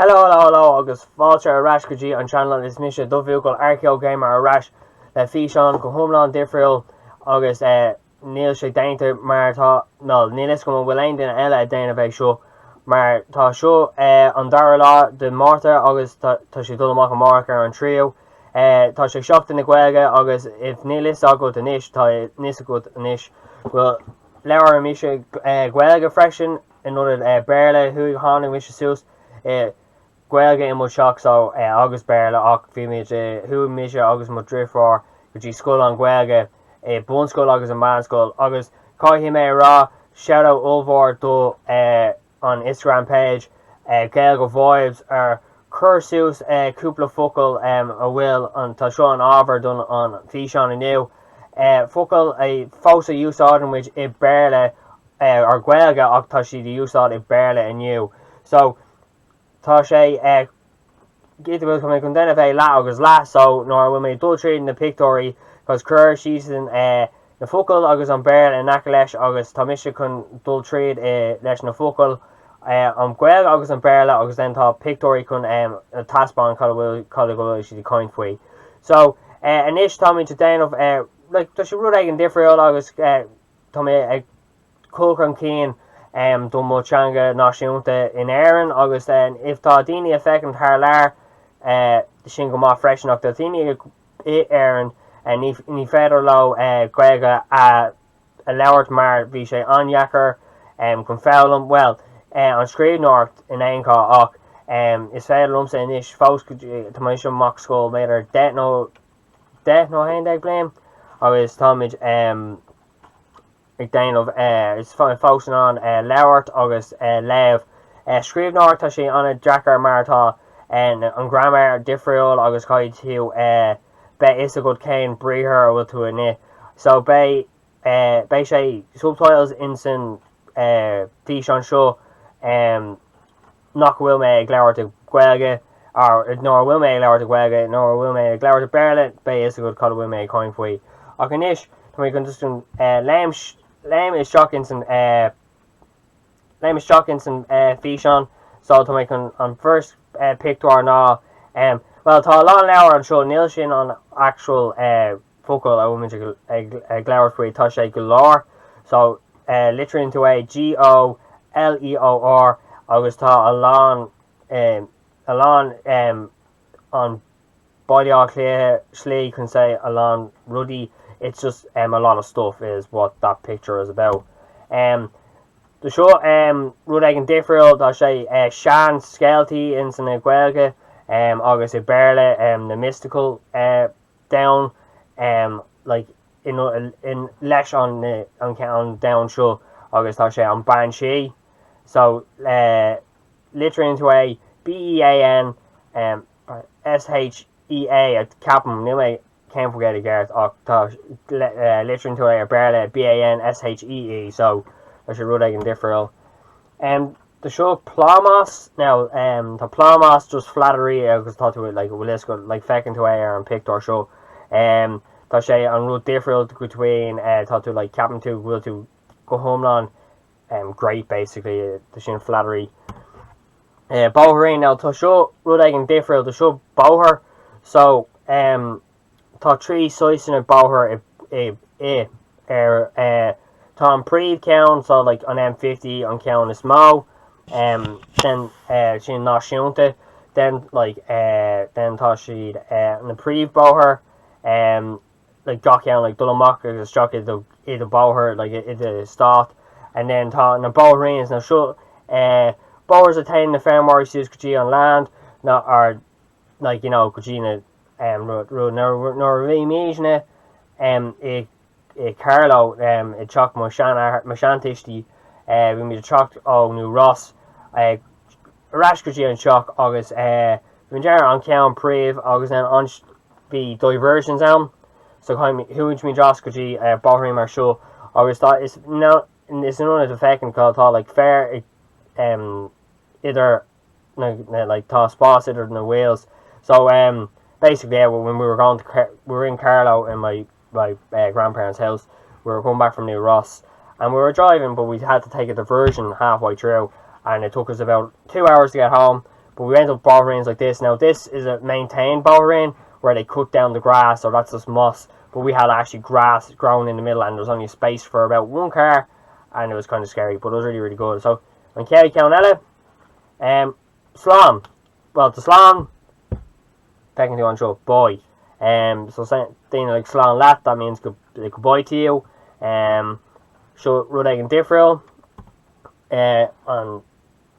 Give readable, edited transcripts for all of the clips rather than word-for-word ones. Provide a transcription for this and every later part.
Hello, agus fáilte arás go dtí an seanlan is mise do bhúcail arceo gamer arás le físeán go thomláin difriúil agus níl sé dainte mar tá níl is go bhfuil aon duine eile déana bheith seo mar tá seo an dara lá de Márta agus tá sé dul amach an marc ar an trío. Tá sé seachtain na Gaeilge agus if níl is agat inis tá níos agat inis bhfuil leabhar a mise Gaeilge freisin in order béle thuig tháinig mise sús Gaeilge imó seach so agus béle ach bhí méid thu mise agus mo ddrifár go dtí scoil an Gaeilge bunscoil agus an manscoil agus caithfí mé rá shout out Ulmhór do on Instagram page Gaeilge Vibes ar chur sús cúpla focail a bhfuil an tá seo an ábhar don an físeán inniu focail fós a úsáid which I béle ar Gaeilge ach tá si de úsáid I béle inniu so tá sé git bhfuil chun chun denna bheith lá agus lá so nóir bhfuil mé dul tríd na pictóí cos chur sísan na focail agus an béil in aice leis agus tá mise chun dul tríd leis na focail an Gaeilge agus an béile agus den tá pictóí chun taspáin cad go si coin faoi so inis tá mé déanamh tá sé rud ag an difriúil agus tá mé ag cócran cían do mótseanga náisiúnta in éireann agus if tá daoine a feiceann th leir sin go má freisinach tá daoine éireann ní féidir le Gaeilge a leabhart mar bhí sé anheachar chun fearlam well an scríbhneoirt in éoncá ach is féidir lumsa inis fós tá mé seo mac scóil méidir 10 nó 11 bliain agus táid ag déanamh is fósan an leabhart agus léamh scríbhneoirt tá sé anna dreachar martá an grammar difriúil agus caiid tú be is a go céin bríthir bhfuil tú inné so bé sé subtitles in san físeán seo nach bhfuil mé ag leabhart a Gaeilge nóir bhfuil mé ag leabhart a Gaeilge nóir bhfuil mé ag leabhart a béile bé is a go cad bhfuil mé coin faoi ach inis tá mé gon just an léim is seachtain san físeán so tá mé chun an first pictóir ná well tá lá leabhar an seo níl sin an actual focail a bhfuil ag leabhart faoi tá sé go leor so litríonn tú GOLEOR agus tá an baileá cléthe slí chun say alán rudí it's just a lot of stuff is what that picture is about the show rud ag an difriúil tá sé sean scéaltaí in san na Gaeilge agus I béle the mystical down like in leis an down show agus tá sé an banshee so litríonn tú BEAN SHEA a capam nu mé can't forget a gart ach tá litríonn tú ar béle BAN SHEE so tá sé rud ag an difriúil the show Plámas now tá Plámas just flattery agus tá tú like bhfuil is go like fecinn tú ar an pictóir seo tá sé an rud difriúil go twin tá tú like capan tú bhfuil tú go homeland great basically the sin flattery báthraí now tá seo rud ag an difriúil the show báthar so tá trí soisan a báthar tá an príomh ceann so like an M50 an ceann is mó then sin náisiúnta then like then tá siad na príomh báthar like gach ceann like dul amach agus struck iad a báthar like iad a stát and then tá na báthraíonn na seo báthars a tain na fearmáirí siús go dtí an land na ar like you know go dtí na nóir bhí míisne I Carlo I teach mar seantaistí bhí mé teacht ó nó Ross arás go dtí an seach agus bhín dear an ceann príomh agus an bhí diversions am so thuúint mí dras go dtí báthraí mar seo agus tá is nuna a fecinn tá like fair idir like tá spás idir na Wales so basically when we were in Carlo in my grandparents' house we were going back from New Ross and we were driving but we had to take a diversion halfway through and it took us about 2 hours to get home but we went up bouldering like this. Now this is a maintained bouldering where they cut down the grass, or that's just moss, but we had actually grass growing in the middle, and there was only space for about one car, and it was kind of scary, but it was really, really good. So on Kerry Cownella, Slan, well, the Slan, technically on show, boy. So saying like Slan Lat, that means goodbye to you. So Rudhagan Differil, on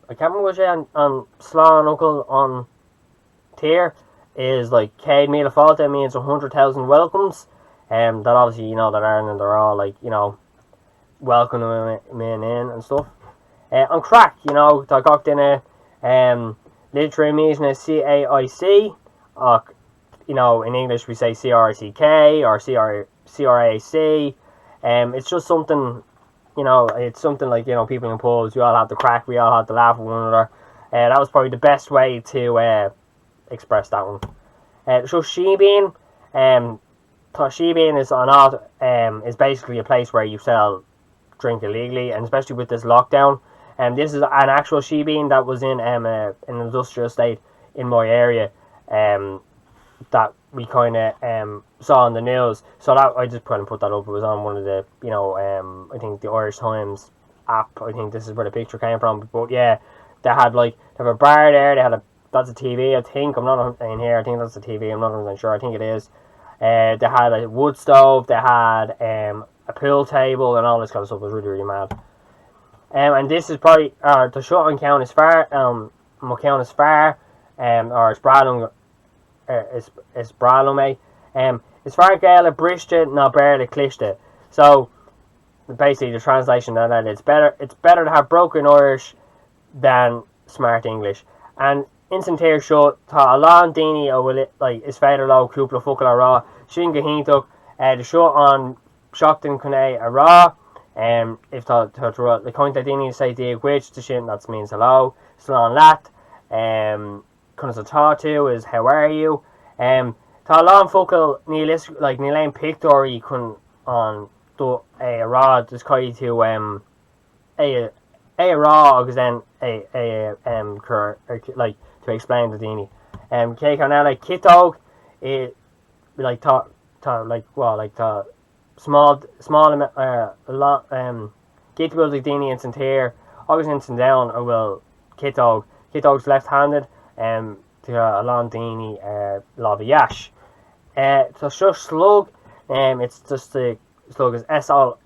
I can't remember what you on Slan Uncle on tier is like Cade Mila Falta, means 100,000 welcomes. That obviously, that Ireland are all like, welcoming men in and stuff. On Crack, I got in a literary meeting as CAIC. In English we say CRCK or CRAC. It's just something, it's something like, people in pubs, we all have the crack, we all have to laugh with one another. That was probably the best way to express that one. So Shebeen, Shebeen is basically a place where you sell drink illegally, and especially with this lockdown. This is an actual Shebeen that was in an industrial estate in my area, that we kind of saw on the news. So that I just put that up. It was on one of the, I think the Irish Times app. I think this is where the picture came from. But yeah, they had they have a bar there. They had that's a TV. I think I'm not in here. I think that's a TV. I'm not 100% sure. I think it is. They had a wood stove. They had a pool table and all this kind of stuff. It was really, really mad. And this is probably the Shutton Count is far. McCown is far. Or it's Bradlum. It's Bradlum. It's far Gaelic Brishta, not barely Clishta. So basically, the translation of that it's better to have broken Irish than smart English. And instant here show ta Alan Dini or will it is fader low cúpla fuckle raw Shin Gahintuk the show on Shockton Kune a raw if the coin that Dini say the which the shin that means hello Slan Lat comes a to is how are you ta Alan fuckle Neil Neil pictory kun on do a raw just kai to a raw because then to explain the Dini. Kay Carnella Kitog it small a lot Kitable the Dini instant here August instant down or will Kitog's left handed to a long Dini Lava Yash. So shush slug it's just the slug is SL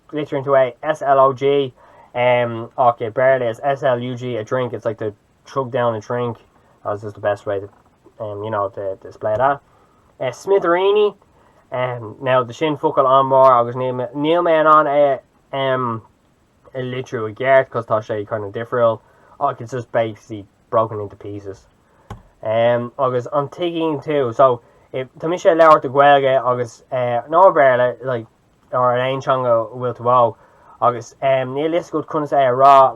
glitter into a SLOG okay barely is SLUG a drink, it's like to chug down a drink. That's just the best way to to display that. Smitherini now the shin fuckle on more I was Neil man on a literally Gert because Tasha kind of different. It's just basically broken into pieces. August I'm taking too. So if Tamisha Lauer to Guelga August no barely or an ain chunga will to wow August Neil this good couldn't say a raw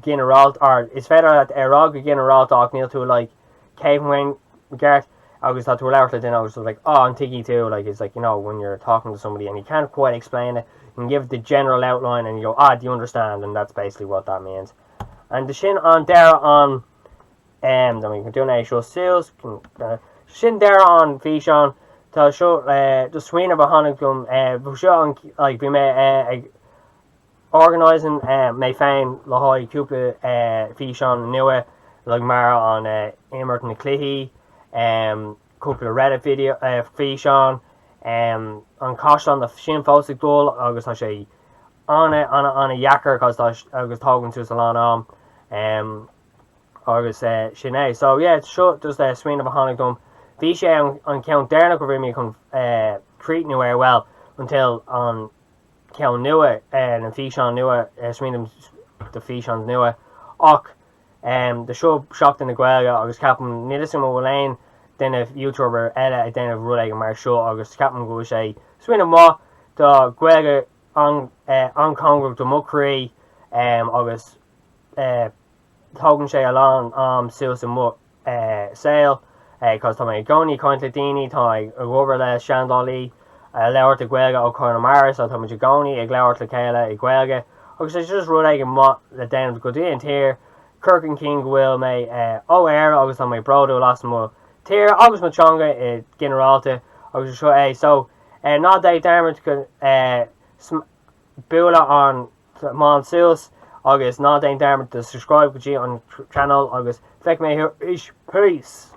Gin a raw or it's better that a raw Gin a raw talk Neil to Cave when Gert August had to allow it then I was I'm tiki too it's when you're talking to somebody and you can't quite explain it you can give the general outline and you go do you understand, and that's basically what that means. And the shin on there on then we can do an show seals shin there on Fishon to show the swing of a honeycomb show we may organising may find Lahoy Cúpla Fishon Nua Mara on Emerton Clehy Cúpla Reddit video Fishon on Cosh on the Shin Fosig goal August Hashay on a yacker because I was talking to Salon August Shine. So yeah, it's short just a swing of a honeycomb Fisha on Count Dernock over me come Crete Nua well until on Count Nua and Fishon Nua swing the Fishon Nua the show shocked in the Guelga August Captain Nidison Lane then if YouTuber Ella then of Ruleg and Mar show August Captain go say swing of more the Guelga on Congo to Mukri August Hogan Shay along Susan Muck sale because Tommy Goni Contadini Tommy over the Chandali Lower to Guelga o Connemara so Tommy Jagoni Lower to Kayla Guelga August it's just Ruleg and Mott the down go in here Kirk King bhfuil mé ó air agus an mé broú las mó tír agus machanga I generalta agus seo é so ná é dermid go bula an má siúls agus ná é dermid de subscribe gotí an channel agus feic mé here is peace.